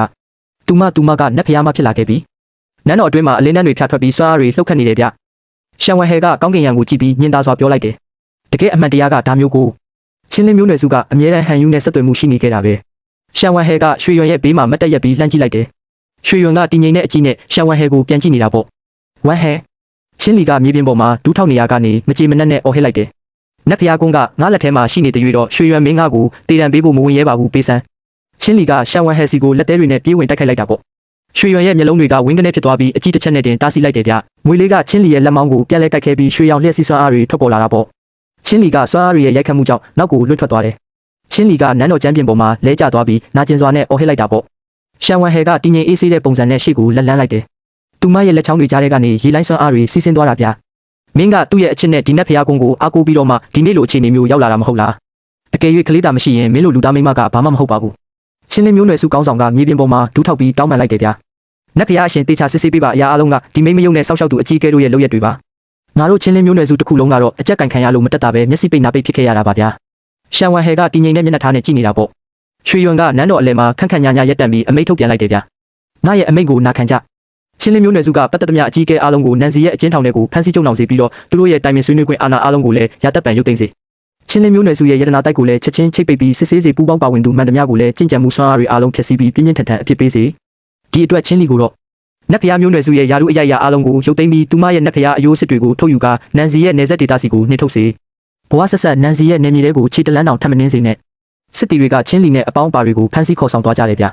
ျသူမကနတ်ဖျားမဖြစ်လာခဲ့ပြီနန်းတော်အတွင်းမှာအလင်းတန်းတွေဖြာထွက်ပြီးစွမ်းအားတွေလှုပ်ခတ်နေတယ်ဗျရှန်ဝမ်ဟဲကကောင်းကင်ယံကိုကြည့်ပြီးညင်သာစွာပြောလိုက်တယ်တကယ်အမှန်တရားကဒါမျိုးကိုချင်းလင်းမျိုးနယ်စုကအမြဲတမ်းဟန်ယူနဲ့ဆက်သွယ်မှုရှိနေခဲ့တာပဲရှန်ဝမ်ဟဲကရွှေရွံရဲ့ဘေးမှာမတ်တက်ရက်ပြီးလှမ်းကြည့်လိုက်တယ်ရွှေရွံကတည်ငြိမ်တဲ့အကြည့်နဲ့ရှန်ဝမ်ဟဲကိုပြန်ကြည့်နေတာပေါ့ဝမ်ဟဲချင်းလီကမြေပြင်ပေါ်မှာဒူးထောက်နေရကနေမကြေမနက်နဲ့အော်ဟစ်လိုက်တယ်နတ်ဖျားကုန်းကငါလက်ထဲမှာရှိနေတဲ့ရွေတော့ရွှေရွံမင်းငါကိုတေတံပေးဖို့မဝင်ရဲပါဘူးပေးစမ်းချင်းလီကရှန်ဝမ်ဟဲစီကိုလက်သေးတွေနဲ့ပြေးဝင်တိုက်ခိုက်လိုက်တာပေါ့ရွှေရွံရဲ့မျက်လုံးတွေကဝင်းကနေဖြစ်သွားပြီးအကြည့်တစ်ချက်နဲ့တင်တားဆီးလိုက်တယ်ဗျငွေလေးကချင်းလီရဲ့လက်မောင်းကိုပြန်လဲတိုက်ခဲပြီးရွှေရောင်လျှက်စီးစွမ်းအားတွေထွက်ပေါ်လာတာပေါ့ချင်းလီကစွမ်းအားတွေရဲ့ရိုက်ခတ်မှုကြောင့်နောက်ကိုလွတ်ထွက်သွားတယ်ချင်းလီကနန်းတော်ကျမ်းပြင်ပေါ်မှာလဲကျသွားပြီးနာကျင်စွာနဲ့အော်ဟစ်လိုက်တာပေါ့ရှန်ဝမ်ဟဲကတင်းငင်အေးဆေးတဲ့ပုံစံနဲ့ရှေ့ကိုလက်လန်းလိုက်တယ်သူမရဲ့လက်ချောင်းတွေကြားထဲကနေရေလိုင်းစွမ်းအားတွေစီးဆင်းသွားတာဗျမင်းကသူ့ရဲ့အချစ်နဲ့ဒီနတ်ဖျားကုန်းကိုအားကိုးပြီးတော့မှဒီနေ့လိုအခြေအနေမျိုးရောက်လာတာမဟုတ်လားအကယ်၍ကလေးသားမရှိရင်မင်းလိုလူသားမိန်းမကဘာမှမဟုတ်ပါဘူးချင်းလင်းမျိုးနွယ်စုကောင်းဆောင်ကမြေပြင်ပေါ်မှာဒူးထောက်ပြီးတောင်းပန်လိုက်တယ်ဗျနတ်ဖျားအရှင်တေချာစစ်ဆေးပေးပါအရာအလုံးကဒီမိန်းမယုံနဲ့စောက်ရှောက်သူအကြီးအကဲတို့ရဲ့လုပ်ရက်တွေပါငါတို့ချင်းလင်းမျိုးနွယ်စုတစ်ခုလုံးကတော့အကြက်ကန်ခံရလို့မတက်တာပဲမျက်စိပိတ်နာပိတ်ဖြစ်ခဲ့ရတာပါဗျာရှန်ဝမ်ဟဲကတည်ငြိမ်တဲ့မျက်နှာထားနဲ့ကြည့်နေတာပေါ့ရွှေရွံကနန်းတော်အလယ်မှာခန့်ခန့်ညာညာရက်တံပြီးအမိန့်ထုတ်ပြန်လိုက်တယ်ဗျငါရဲ့အမိန့်ကိုနာခံကြချင်းလင်းမျိုးနွယ်စုကပတ်သက်သမျှအကြီးအကဲအားလုံးကိုနန်စီရဲ့အကျဉ်းထောင်ထဲကိုဖမ်းဆီးချုပ်နှောင်စေပြီးတော့သူတို့ရဲ့တိုင်ပင်ဆွေးနွေးခွင့်အာဏာအားလုံးကိုလည်းရတပ်ပံရုပ်သိမ်းစေချင်းလင်းမျိုးနွယ်စုရဲ့ရတနာတိုက်ကိုလည်းချက်ချင်းချိတ်ပိတ်ပြီးစစ်ဆေးစေပူးပေါင်းပါဝင်သူမှန်သမျှကိုလည်းကြင်ကြံမှုဆွမ်းအားတွေအားလုံးဖျက်ဆီးပြီးပြင်းပြင်းထန်ထန်အဖြစ်ပေးစေဒီအတွက်ချင်းလီကိုတော့နတ်ဖျားမျိုးနွယ်စုရဲ့ယာရုအယိုက်အားလုံးကိုရုပ်သိမ်းပြီးသူမရဲ့နတ်ဖျားအယိုးစစ်တွေကိုထုတ်ယူကာနန်စီရဲ့နေဆက်ဒေတာစီကိုနှင်ထုတ်စေဘဝဆက်ဆက်နန်စီရဲ့နေမြေတွေကိုခြေတလန်းတောင်ထပ်မနှင်းစေနဲ့စစ်တီတွေကချင်းလီနဲ့အပေါင်းပါတွေကိုဖမ်းဆီးခေါ်ဆောင်သွားကြတယ်ဗျ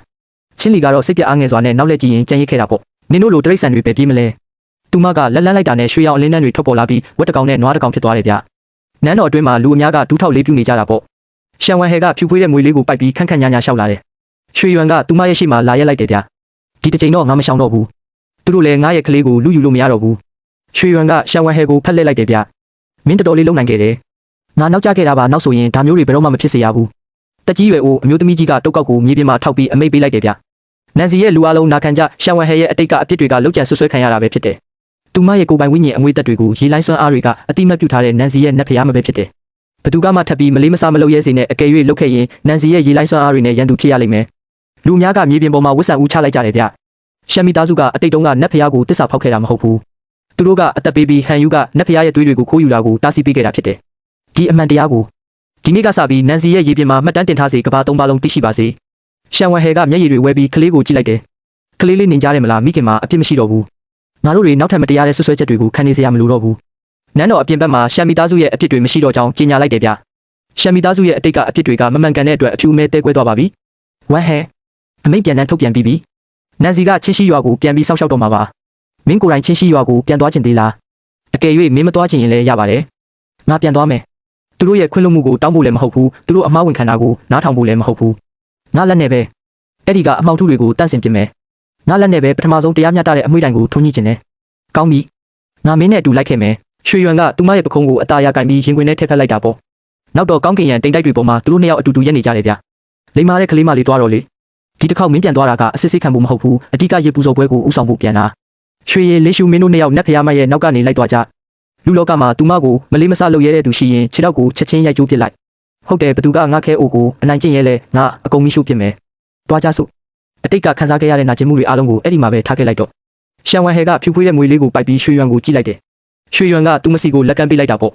ချင်းလီကတော့စိတ်ပြအားငယ်စွာနဲ့နောက်လက်ကြည့်ရင်ကြံ့ရစ်ခဲ့တာပေါ့နင်တို့လိုတရိတ်ဆန်တွေပဲပြေးမလဲသူမကလက်လန်းလိုက်တာနဲ့ရွှေရောင်အလင်းနှန်းတွေထွက်ပေါ်လာပြီးဝက်တကောင်နဲ့နွားတကောင်ဖြစ်သွားတယ်ဗျနန်းတော်အတွင်းမှာလူအများကဒူးထောက်လေးပြူနေကြတာပေါ့ရှန်ဝမ်ဟဲကဖြူဖွေးတဲ့မွေလေးကိုပိုက်ပြီးခန့်ခန့်ညာညာရှောက်လာတယ်ရွှေရွံကသူမရဲ့ရှေ့မှာလာရက်လိုက်တယ်ဗျဒီတစ်ချိန်တော့ငါမရှောင်တော့ဘူးသူတို့လည်းငါရဲ့ကလေးကိုလူယူလို့မရတော့ဘူးရွှေရွံကရှန်ဝမ်ဟဲကိုဖက်လက်လိုက်တယ်ဗျမင်းတော်တော်လေးလုံနိုင်ခဲ့တယ်ငါနောက်ကျခဲ့တာပါနောက်ဆိုရင်ဒါမျိုးတွေဘယ်တော့မှမဖြစ်စေရဘူးတက်ကြီးရွယ်အိုအမျိုးသမီးကြီးကတုတ်ကောက်ကိုမြေပြင်မှာထောက်ပြီးအမိတ်ပေးလိုက်တယ်ဗျနန်စီရဲ့လူအလုံးနာခံကြရှန်ဝမ်ဟဲရဲ့အတိတ်ကအပြစ်တွေကလောက်ကျန်ဆွဆွဲခံရတာပဲဖြစ်တယ်သူမရဲ့ကိုယ်ပိုင်ဝိညာဉ်အငွေသက်တွေကိုရေလိုင်းစွမ်းအားတွေကအတိမတ်ပြုထားတဲ့နန်စီရဲ့နတ်ဖျားမပဲဖြစ်တယ်ဘသူကမှထပ်ပြီးမလေးမစားမလုပ်ရဲစေနဲ့အကယ်၍လုပ်ခဲ့ရင်နန်စီရဲ့ရေလိုင်းစွမ်းအားတွေနဲ့ရန်သူဖြစ်ရလိမ့်မယ်လူအများကမြေပြင်ပေါ်မှာဝတ်ဆန်ဦးချလိုက်ကြတယ်ဗျရှမ်မီသားစုကအတိတ်တုန်းကနတ်ဖျားကိုတစ္ဆာဖောက်ခဲ့တာမဟုတ်ဘူးသူတို့ကအသက်ပေးပြီးဟန်ယူကနတ်ဖျားရဲ့သွေးတွေကိုခိုးယူတာကိုတားဆီးပေးခဲ့တာဖြစ်တယ်ဒီအမှန်တရားကိုဒီနေ့ကစပြီးနန်စီရဲ့ရေပြင်မှာမှတ်တမ်းတင်ထားစေကဘာသုံးပါလုံးသိရှိပါစေရှန်ဝမ်ဟဲကမျက်ရည်တွေဝဲပြီးကလေးကိုကြည့်လိုက်တယ်ကလေးလေးနေကြတယ်မလားမိခင်မှာအပြစ်မရှိတော့ဘူးငါတို့တွေနောက်ထပ်မတရားတဲ့ဆွဆွဲချက်တွေကိုခံနေစရာမလိုတော့ဘူးနန်းတော်အပြင်ဘက်မှာရှမ်မီသားစုရဲ့အပြစ်တွေမရှိတော့ကြောင်းကြေညာလိုက်တယ်ဗျရှမ်မီသားစုရဲ့အတိတ်ကအပြစ်တွေကမမှန်ကန်တဲ့အတွက်အဖြူအမဲတဲကွဲသွားပါပြီဝမ်ဟဲအမိန့်ပြန်တန်းထုတ်ပြန်ပြီးပြီနန်စီကချင်းရှိရွာကိုပြန်ပြီးစောက်ရှောက်တော့မှာပါ မင်းကိုယ်တိုင်ချင်းရှိရွာကိုပြန်သွားခြင်းသေးလားအကယ်၍မင်းမသွားခြင်းရင်လည်းရပါတယ်ငါပြန်သွားမယ်သူတို့ရဲ့ခွင့်လွှတ်မှုကိုတောင်းဖို့လည်းမဟုတ်ဘူးသူတို့အမှားဝင်ခံတာကိုနားထောင်ဖို့လည်းမဟုတ်ဘူးငါလက်နဲ့ပဲအဲ့ဒီကအမှောင်ထုတွေကိုတန့်စင်ပြမယ်ငါလက်နဲ့ပဲပထမဆုံးတရားမျှတတဲ့အမွှေးတိုင်ကိုထုံးညှိခြင်းနဲ့ကောင်းပြီငါမင်းနဲ့အတူလိုက်ခဲ့မယ်ရွှေရွံကသူမရဲ့ပခုံးကိုအသားရကင်ပြီးရင်ခွင်ထဲထည့်ဖက်လိုက်တာပေါ့နောက်တော့ကောင်းကင်ရန်တိမ်တိုက်တွေပေါ်မှာသူတို့နှစ်ယောက်အတူတူရက်နေကြတယ်ဗျလိမ္မာတဲ့ကလေးမလေးသွားတော့လေဒီတစ်ခေါက်မင်းပြန်သွားတာကအစစ်စစ်ခံဖို့မဟုတ်ဘူးအဓိကရေပူစော်ပွဲကိုဥဆောင်ဖို့ပြန်လာရွှေရည်လေးရှူမင်းတို့နှစ်ယောက်နတ်ဖျားမရဲ့နောက်ကနေလိုက်သွားကြလူလောကမှာသူမကိုမလေးမဆလုပ်ရဲတဲ့သူရှိရင်ခြေထောက်ကိုချက်ချင်းရိုက်ကျိုးပစ်လိုက်ဟုတ်တယ်ဘသူကငါခဲအိုကိုအနိုင်ကျင့်ရဲလဲငါအကုန်မီးရှို့ပစ်မယ်သွားကြစို့အတိတ်ကခန်းစားခဲ့ရတဲ့နာကျင်မှုတွေအားလုံးကိုအဲ့ဒီမှာပဲထားခဲ့လိုက်တော့ရှန်ဝမ်ဟဲကဖြူဖွေးတဲ့ငွေလေးကိုပိုက်ပြီးရွှေရွံကိုကြည့်လိုက်တယ်ရွှေရွံကသူ့မစီကိုလက်ကမ်းပေးလိုက်တာပေါ့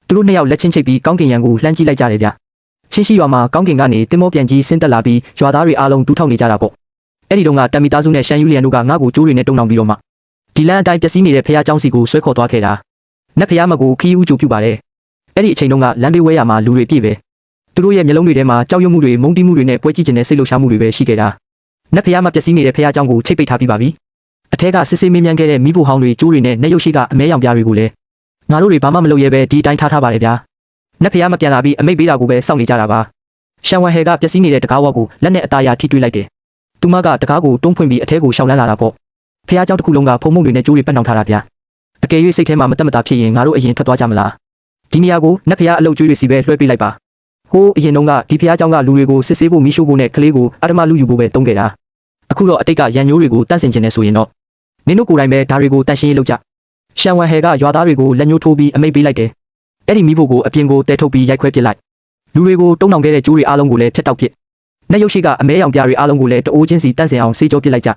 သူတို့နှစ်ယောက်လက်ချင်းချိတ်ပြီးကောင်းကင်ရန်ကိုလှမ်းကြည့်လိုက်ကြတယ်ဗျချင်းရှိရွာမှာကောင်းကင်ကနေတင်မောပြန်ကြီးဆင်းသက်လာပြီးရွာသားတွေအားလုံးတူးထောက်နေကြတာပေါ့အဲ့ဒီတော့ကတမ်မီသားစုနဲ့ရှန်ယူလျန်တို့ကငါ့ကိုကျိုးတွေနဲ့တုံနောင်ပြီးတော့မှဒီလန်အတိုင်းပျက်စီးနေတဲ့ဖះเจ้าစီကိုဆွဲခေါ်သွားခဲ့တာနတ်ဖះမကိုခီးဦးကြိုပြုပါတယ်အဲ့ဒီအချိန်တုန်းကလမ်းဘေးဝဲရမှာလူတွေပြည့်ပဲသူတို့ရဲ့မျက်လုံးတွေထဲမှာကြောက်ရွံ့မှုတွေမုန်းတီးမှုတွေနဲ့ပွဲကြည့်ခြင်းနဲ့စိတ်လှုပ်ရှားမှုတွေပဲရှိခဲ့တာနတ်ဖះမပျက်စီးနေတဲ့ဖះเจ้าကိုချိတ်ပိတ်ထားပြီးပါပြီအထက်ကစစ်စစ်မင်းမြန်းခဲ့တဲ့မိဖို့ဟောင်းတွေကျိုးတွေနဲ့နှက်ရုပ်ရှိကအမဲရောင်ပြားတွေကိုလည်းငါတို့တွေဘာမှမလုပ်ရဲပဲဒီအတိုင်းထားပါတယ်ဗျာနတ်ဖះမပြန်လာပြီးအမိတ်ပေးတာကိုပဲစောင့်နေကြတာပါရှန်ဝမ်ဟဲကပျက်စီးနေတဲ့တကားဝက်ကိုလက်နဲ့အသားရထိတွေ့လိုက်တယ်သူမကတကားကိုတွန်းဖွင့်ပြီးအထဲကိုရှောင်လန်းလာတာပေါ့ဖះเจ้าတစ်ခုလုံးကဖုံမုံတွေနဲ့ကျိုးတွေပတ်နှောင်ထားတာဗျာအကယ်၍စိတ်ထဲမှာမတက်မတာဖြစ်ရင်ငါတို့အရင်ထွက်သွားကြမလားဒီနေရာကိုနတ်ဖះအလုပ်ကျွေးတွေစီပဲလွှဲပေးလိုက်ပါဟိုးအရင်တုန်းကဒီဖះเจ้าကလူတွေကိုစစ်ဆေးဖို့မိရှို့ဖို့နဲ့ကလေးကိုအဓမ္မလူယူဖို့ပဲတုံးခဲ့တာအခုတော့အတိတ်ကရန်ညိုးတွေကိုတန့်စင်ခြင်းနဲ့ဆိုရင်တော့နင်တို့ကိုယ်တိုင်ပဲဒါတွေကိုတန့်ရှင်းရေးလုပ်ကြရှန်ဝမ်ဟဲကရွာသားတွေကိုလက်ညှိုးထိုးပြီးအမိတ်ပေးလိုက်တယ်အဲ့ဒီမိဖို့ကိုအပြင်ကိုတဲထုတ်ပြီးရိုက်ခွဲပစ်လိုက်လူတွေကိုတုံးနှောင်ခဲ့တဲ့ကျိုးတွေအားလုံးကိုလည်းဖျက်တောက်ပစ်နှက်ရုပ်ရှိကအမဲရောင်ပြားတွေအားလုံးကိုလည်းတအိုးချင်းစီတန့်စင်အောင်ဆေးကြောပစ်လိုက်ကြ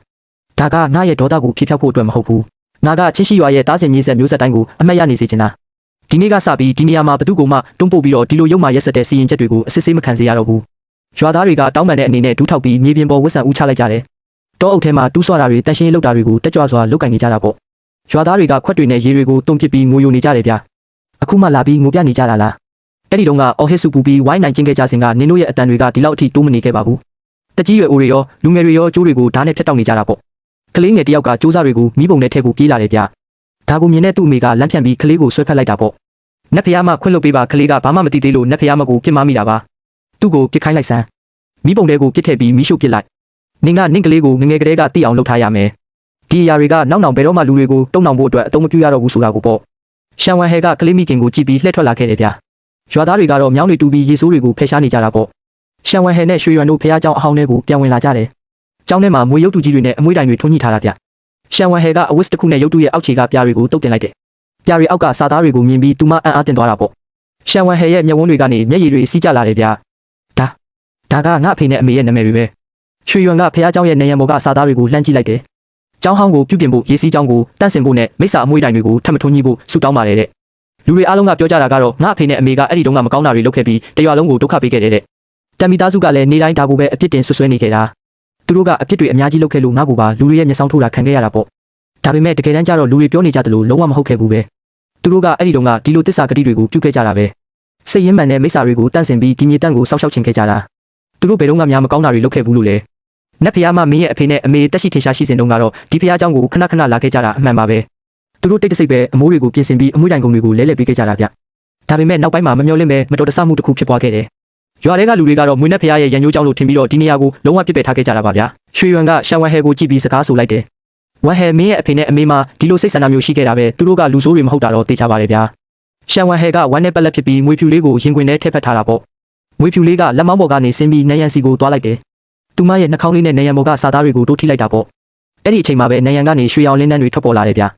ဒါကငါရဲ့ဒေါသကိုဖြည့်ဖြောက်ဖို့အတွက်မဟုတ်ဘူးငါကချင်းရှိရွာရဲ့တားစင်မြေဆက်မျိုးဆက်တိုင်းကိုအမှတ်ရနေစေချင်တာဒီနေ့ကစပြီးဒီနေရာမှာဘသူ့ကိုမှတွန်းပို့ပြီးတော့ဒီလိုရုံမာရက်ဆက်တဲ့စီရင်ချက်တွေကိုအစစ်ဆေးမခံစေရတော့ဘူးရွာသားတွေကတောင်းပန်တဲ့အနေနဲ့ဒူးထောက်ပြီးမြေပြင်ပေါ်ဝစ်ဆန်ဦးချလိုက်ကြတယ်တောအုပ်ထဲမှာတူးဆွတာတွေတန်ရှင်းလုပ်တာတွေကိုတက်ကြွစွာလုပ်ကင်နေကြတာပေါ့ရွာသားတွေကခွက်တွေနဲ့ရေတွေကိုတုံပစ်ပြီးငိုယိုနေကြတယ်ဗျအခုမှလာပြီးငိုပြနေကြတာလားအဲ့ဒီတုန်းကအော်ဟစ်စုပူပြီးဝိုင်းနိုင်ကျင်းခဲ့ကြစဉ်ကနင်တို့ရဲ့အတန်တွေကဒီလောက်အထိတိုးမနေခဲ့ပါဘူးတကြီးရွယ်အိုတွေရောလူငယ်တွေရောကျိုးတွေကိုဓာတ်နဲ့ဖျက်တောက်နေကြတာပေါ့ကလေးငယ်တယောက်ကစူးစမ်းတွေကိုမိဘုံနဲ့ထည့်ဖို့ပြေးလာတယ်ဗျဒါကိုမြင်တဲ့သူ့အမေကလမ်းဖြန့်ပြီးကလေးကိုဆွဲဖက်လိုက်တာပေါ့နတ်ဖျားမခွင့်လွှတ်ပေးပါကလေးကဘာမှမသိသေးလို့နတ်ဖျားမကိုပြစ်မှားမိတာပါသူ့ကိုပြစ်ခိုင်းလိုက်စမ်းမိဘုံတဲကိုပြစ်ထည့်ပြီးမိရှုပ်ပြစ်လိုက်နင်ကနင့်ကလေးကိုငငယ်ကလေးကတိအောင်လုပ်ထားရမယ်ဒီအရာတွေကနောက်နောက်ဘယ်တော့မှလူတွေကိုတုံနှောင်ဖို့အတွက်အသုံးမပြုရတော့ဘူးဆိုတာကိုပေါ့ရှန်ဝမ်ဟဲကကလေးမိခင်ကိုကြည့်ပြီးလှည့်ထွက်လာခဲ့တယ်ဗျရွာသားတွေကတော့မြောင်းတွေတူပြီးရေဆိုးတွေကိုဖယ်ရှားနေကြတာပေါ့ရှန်ဝမ်ဟဲနဲ့ရွှေရွံတို့ဖះเจ้าအဟောင်းတွေကိုပြန်ဝင်လာကြတယ်ကျောင်းထဲမှာမွေရုပ်တုကြီးတွေနဲ့အမွှေးတိုင်တွေထွန်းညှိထားတာဗျရှန်ဝမ်ဟဲကအဝစ်တစ်ခုနဲ့ရုပ်တုရဲ့အောက်ခြေကပြားတွေကိုတုတ်တင်လိုက်တယ်ပြားတွေအောက်ကစာသားတွေကိုမြင်ပြီးသူမအံ့အားသင့်သွားတာပေါ့ရှန်ဝမ်ဟဲရဲ့မျက်ဝန်းတွေကနေမျက်ရည်တွေစီးကျလာတယ်ဗျဒါကငါအဖေနဲ့အမေရဲ့နာမည်တွေပဲရွှေရွံကဖះเจ้าရဲ့နေရံပေါ်ကစာသားတွေကိုလှမ်းကြည့်လိုက်တယ်ကျောင်းဟောင်းကိုပြုပြင်ဖို့ရေးစည်းကျောင်းကိုတန့်စင်ဖို့နဲ့မိစ္ဆာအမွှေးတိုင်တွေကိုထပ်မထွန်းညှိဖို့ဆုတောင်းပါတယ်တဲ့လူတွေအားလုံးကပြောကြတာကတော့ငါအဖေနဲ့အမေကအဲ့ဒီတုန်းကမကောင်းတာတွေလုပ်ခဲ့ပြီးတရွာလုံးကိုဒုက္ခပေးခဲ့တယ်တဲ့တမ်မီသားစုကလည်းနေတိုင်းဒါကိုပဲအပြစ်တင်ဆွဆွဲနေခဲ့တာသူတို့ကအပြစ်တွေအများကြီးလုပ်ခဲ့လို့ငါ့ကိုပါလူတွေရဲ့မျက်စောင်းထိုးတာခံခဲ့ရတာပေါ့ဒါပေမဲ့တကယ်တမ်းကျတော့လူတွေပြောနေကြတယ်လို့လုံးဝမဟုတ်ခဲ့ဘူးပဲသူတို့ကအဲ့ဒီတုန်းကဒီလိုတစ္ဆာကတိတွေကိုပြုခဲ့ကြတာပဲစိတ်ရင်းမှန်တဲ့မိစ္ဆာတွေကိုတန့်စင်ပြီးဒီမြေတန့်ကိုစောက်ရှောက်ချင်ခဲ့ကြတာသူတို့ဘယ်တော့မှများမကောင်းတာတွေလုပ်ခဲ့ဘူးလို့လေနတ်ဖျားမမင်းရဲ့အဖေနဲ့အမေတက်ရှိထင်ရှားရှိစဉ်တုန်းကတော့ဒီဖျားเจ้าကိုခဏခဏလာခဲ့ကြတာအမှန်ပါပဲသူတို့တိတ်တဆိတ်ပဲအမိုးတွေကိုပြင်ဆင်ပြီးအမွှေးတိုင်ကုန်တွေကိုလဲလှယ်ပေးခဲ့ကြတာဗျဒါပေမဲ့နောက်ပိုင်းမှာမမျှော်လင့်ပဲမတော်တဆမှုတစ်ခုဖြစ်ပွားခဲ့တယ်ရွာထဲကလူတွေကတော့မွေးနတ်ဖျားရဲ့ရန်ညိုးเจ้าလို့ထင်ပြီးတော့ဒီနေရာကိုလုံးဝပြစ်ပယ်ထားခဲ့ကြတာပါဗျရွှေရွံကရှန်ဝမ်ဟဲကိုကြည့်ပြီးစကားဆိုလိုက်တယ်ဝမ်ဟဲမင်းရဲ့အဖေနဲ့အမေမှာဒီလိုစိတ်ဆန္ဒမျိုးရှိခဲ့တာပဲသူတို့ကလူဆိုးတွေမဟုတ်တာတော့သိချပါတယ်ဗျရှန်ဝမ်ဟဲကဝမ်းနဲ့ပက်လက်ဖြစ်ပြီးမွေဖြူလေးကိုရင်ခွင်ထဲထည့်ဖက်ထားတာပေါ့မွေဖြူလေးကလက်မောင်းပေါ်ကနေဆင်းပြီးနယံစီကိုသွားလိုက်တယ်သူမရဲ့နှာခေါင်းလေးနဲ့နယံပေါ်ကစာသားတွေကိုတိုးထိလိုက်တာပေါ့အဲ့ဒီအချိန်မှာပဲနယံကနေရွှေရောင်လင်းနှန်းတွေထွက်ပေါ်လာတယ်ဗျ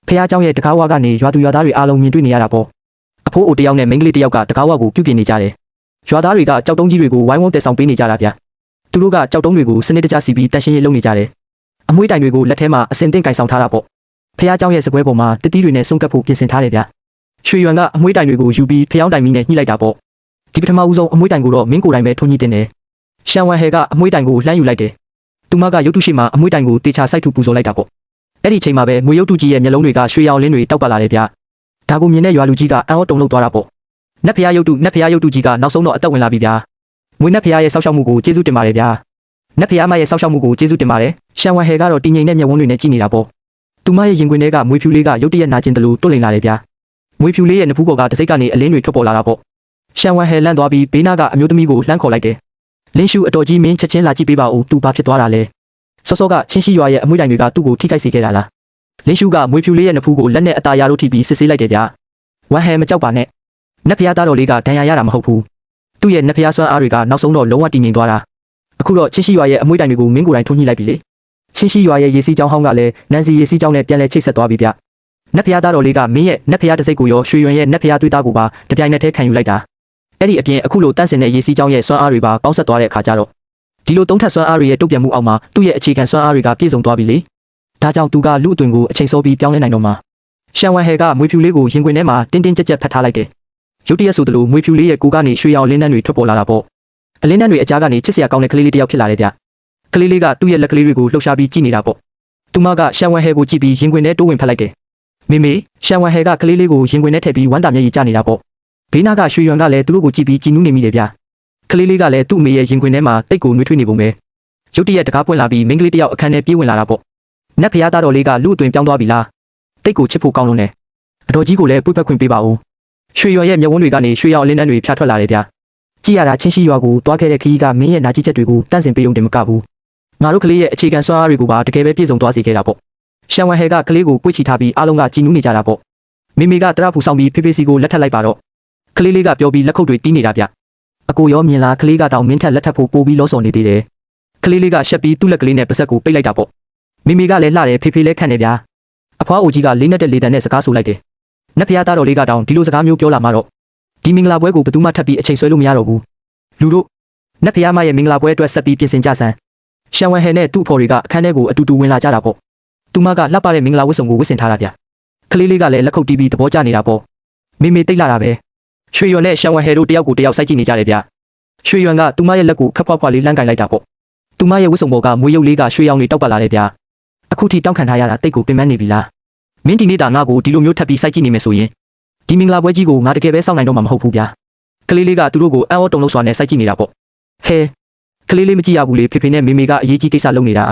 ဖះเจ้าရဲ့တကားဝါကနေရွာသူရွာသားတွေအားလုံးမြင်တွေ့နေရတာပေါ့အဖိုးအိုတယောက်နဲ့မိန်းကလေးတယောက်ကတကားဝါကိုပြုပြင်နေကြတယ်ရွာသားတွေကကြောက်တုံးကြီးတွေကိုဝိုင်းဝန်းတက်ဆောင်ပေးနေကြတာဗျသူတို့ကကြောက်တုံးတွေကိုစနစ်တကျစီပြီးတန်ရှင်းရေးလုပ်နေကြတယ်အမွှေးတိုင်တွေကိုလက်ထဲမှာအစင်တင်ကင်ဆောင်ထားတာပေါ့ဖះเจ้าရဲ့စပွဲပေါ်မှာတတိတွေနဲ့ဆုံးကပ်ဖို့ပြင်ဆင်ထားတယ်ဗျရွှေရွံကအမွှေးတိုင်တွေကိုယူပြီးဖះတိုင်မီနဲ့ညှိလိုက်တာပေါ့ဒီပထမဦးဆုံးအမွှေးတိုင်ကိုတော့မင်းကိုယ်တိုင်ပဲထွန်းညှိတင်တယ်ရှန်ဝမ်ဟဲကအမွှေးတိုင်ကိုလှမ်းယူလိုက်တယ်သူမကရုပ်တုရှိမှအမွှေးတိုင်ကိုတေချာစိုက်ထုပူဇော်လိုက်တာပေါ့အဲ့ဒီချိန်မှာပဲငွေရုပ်တုကြီးရဲ့မျက်လုံးတွေကရွှေရောင်လင်းတွေတောက်ပတ်လာတယ်ဗျဒါကိုမြင်တဲ့ရွာလူကြီးကအံ့ဩတုန်လှုပ်သွားတာပေါ့နတ်ဖျားရုပ်တုကြီးကနောက်ဆုံးတော့အသက်ဝင်လာပြီဗျာငွေနတ်ဖျားရဲ့ဆောက်ရှောက်မှုကိုကျေးဇူးတင်ပါတယ်ဗျာနတ်ဖျားမရဲ့ဆောက်ရှောက်မှုကိုကျေးဇူးတင်ပါတယ်ရှန်ဝမ်ဟဲကတော့တည်ငြိမ်တဲ့မျက်ဝန်းတွေနဲ့ကြည့်နေတာပေါ့ သူမရဲ့ရင်ခွင်ထဲကမွေဖြူလေးကရုတ်တရက်နာကျင်တယ်လို့တွန့်လိန်လာတယ်ဗျာမွေဖြူလေးရဲ့နဖူးပေါ်ကတစိတ်ကနေအလင်းတွေထွက်ပေါ်လာတာပေါ့ရှန်ဝမ်ဟဲလန့်သွားပြီးဘေးနာကအမျိုးသမီးကိုလှမ်းခေါ်လိုက်တယ်လင်းရှူအတော်ကြီးမင်းချက်ချင်းလာကြည့်ပေးပါဦးသူဘာဖြစ်သွားတာလဲစောစောကချင်းရှိရွာရဲ့အမွှေးတိုင်တွေကသူ့ကိုထိခိုက်စေခဲ့တာလားလင်းရှူကမွေဖြူလေးရဲ့နဖူးကိုလက်နဲ့အသားရတို့ထိပြီးစစ်ဆေးလိုက်တယ်ဗျာဝမ်ဟဲမကြောက်ပါနဲ့နတ်ဖျားသားတော်လေးကဒဏ်ရာရတာမဟုတ်ဘူးသူ့ရဲ့နတ်ဖျားဆွမ်းအားတွေကနောက်ဆုံးတော့လုံးဝတည်ငြိမ်သွားတာအခုတော့ချင်းရှိရွာရဲ့အမွှေးတိုင်တွေကိုမင်းကိုယ်တိုင်ထုံးညှိလိုက်ပြီလေချင်းရှိရွာရဲ့ရေစီးကြောင်းဟောင်းကလည်းနန်စီရေစီးကြောင်းနဲ့ပြန်လဲချိတ်ဆက်သွားပြီဗျနတ်ဖျားသားတော်လေးကမင်းရဲ့နတ်ဖျားတစိတ်ကိုရောရွှေရွံရဲ့နတ်ဖျားသွေးသားကိုပါတပြိုင်နက်တည်းခံယူလိုက်တာအဲ့ဒီအပြင်အခုလိုတန့်စင်တဲ့ရေစီးကြောင်းရဲ့ဆွမ်းအားတွေပါပေါင်းဆက်သွားတဲ့အခါကျတော့ဒီလိုသုံးထပ်ဆွမ်းအားတွေရဲ့တုတ်ပြန်မှုအောက်မှာသူ့ရဲ့အခြေခံဆွမ်းအားတွေကပြည့်စုံသွားပြီလေဒါကြောင့်သူကလူအသွင်ကိုအချိန်စောပြီးပြောင်းလဲနိုင်တော့မှာရှန်ဝမ်ဟဲကမွေဖြူလေးကိုရင်ခွင်ထဲမှာတင်းတင်းကြပ်ကြပ်ဖတ်ထားလိုက်တယ်ရုတ်တရက်ဆိုသလိုမွေဖြူလေးရဲ့ကိုကနေရွှေရောင်လင်းနှန်းတွေထွက်ပေါ်လာတာပေါ့အလင်းနှန်းတွေအကြားကနေချစ်စရာကောင်းတဲ့ကလေးလေးတစ်ယောက်ဖြစ်လာတယ်ဗျကလေးလေးကသူ့ရဲ့လက်ကလေးတွေကိုလှုပ်ရှားပြီးကြည့်နေတာပေါ့သူမကရှန်ဝမ်ဟဲကိုကြည့်ပြီးရင်ခွင်ထဲတိုးဝင်ဖတ်လိုက်တယ်မေမေရှန်ဝမ်ဟဲကကလေးလေးကိုရင်ခွင်ထဲထည့်ပြီးဝမ်းတာမျက်ရည်ကျနေတာပေါ့ဘေးနာကရွှေရွံကလည်းသူတို့ကိုကြည့်ပြီးကြည်နူးနေမိတယ်ဗျကလေးလေးကလည်းသူ့အမေရဲ့ရင်ခွင်ထဲမှာတိတ်ကိုနှွေးထွေးနေပုံပဲရုတ်တရက်တကားပွင့်လာပြီးမိန်းကလေးတစ်ယောက်အခန်းထဲပြေးဝင်လာတာပေါ့နတ်ဖျားသားတော်လေးကလူအသွင်ပြောင်းသွားပြီလားတိတ်ကိုချစ်ဖို့ကောင်းလို့နဲ့အတော်ကြီးကိုလည်းပွေ့ဖက်ခွင့်ပေးပါဦးရွှေရွံရဲ့မျက်ဝန်းတွေကနေရွှေရောင်အလင်းနှန်းတွေဖြာထွက်လာတယ်ဗျကြည့်ရတာချင်းရှိရွာကိုတွားခဲ့တဲ့ခရီးကမင်းရဲ့နာကျင်ချက်တွေကိုတန့်စင်ပေးုံတင်မကဘူးငါတို့ကလေးရဲ့အခြေခံစွမ်းအားတွေကိုပါတကယ်ပဲပြည့်စုံသွားစေခဲ့တာပေါ့ရှန်ဝမ်ဟဲကကလေးကိုပွေ့ချီထားပြီးအားလုံးကကြည်နူးနေကြတာပေါ့မိမိကတရဖူဆောင်ပြီးဖေးဖေးစီကိုလက်ထပ်လိုက်ပါတော့ကလေးလေးကပြောပြီးလက်ခုပ်တွေတီးနေတာဗျအကိုရောမြင်လားကလေးကတောင်မင်းထက်လက်ထပ်ဖို့ပို့ပြီးလောဆော်နေသေးတယ်ကလေးလေးကရှက်ပြီးသူ့လက်ကလေးနဲ့ပါဆက်ကိုပိတ်လိုက်တာပေါ့မိမိကလည်းလှတယ်ဖေးဖေးလည်းခန့်နေဗျာအဖွားအိုကြီးကလေးနဲ့တဲ့လေတံနဲ့စကားဆိုလိုက်တယ်နတ်ဖျားသားတော်လေးကတောင်ဒီလိုစကားမျိုးပြောလာမှတော့ဒီမင်္ဂလာပွဲကိုဘယ်သူမှထပ်ပြီးအချိန်ဆွဲလို့မရတော့ဘူးလူတို့နတ်ဖျားမရဲ့မင်္ဂလာပွဲအတွက်ဆက်ပြီးပြင်ဆင်ကြစမ်းရှန်ဝမ်ဟဲနဲ့သူ့အဖော်တွေကအခန်းထဲကိုအတူတူဝင်လာကြတာပေါ့သူမကလှပတဲ့မင်္ဂလာဝတ်စုံကိုဝတ်ဆင်ထားတာဗျကလေးလေးကလည်းလက်ခုပ်တီးပြီးသဘောကျနေတာပေါ့မေမေတိတ်လာတာပဲရွှေရွံနဲ့ရှန်ဝမ်ဟဲတို့တယောက်ကိုတယောက်စိုက်ကြည့်နေကြတယ်ဗျရွှေရွံကသူမရဲ့လက်ကိုခပ်ဖွားဖွားလေးလှမ်းကင်လိုက်တာပေါ့သူမရဲ့ဝတ်စုံပေါ်ကမွေးရုပ်လေးကရွှေရောင်တွေတောက်ပတ်လာတယ်ဗျအခုထိတောင်းခံထားရတာတိတ်ကိုပင်ပန်းနေပြီလားမင်းဒီနေ့တာငါ့ကိုဒီလိုမျိုးထပ်ပြီးစိုက်ကြည့်နေမယ်ဆိုရင်ဒီမင်္ဂလာပွဲကြီးကိုငါတကယ်ပဲစောင့်နိုင်တော့မှာမဟုတ်ဘူးဗျကလေးလေးကသူတို့ကိုအံ့ဩတုန်လှုပ်စွာနဲ့စိုက်ကြည့်နေတာပေါ့ဟဲကလေးလေးမကြည့်ရဘူးလေဖေဖေနဲ့မေမေကအရေးကြီးကိစ္စလုပ်နေတာ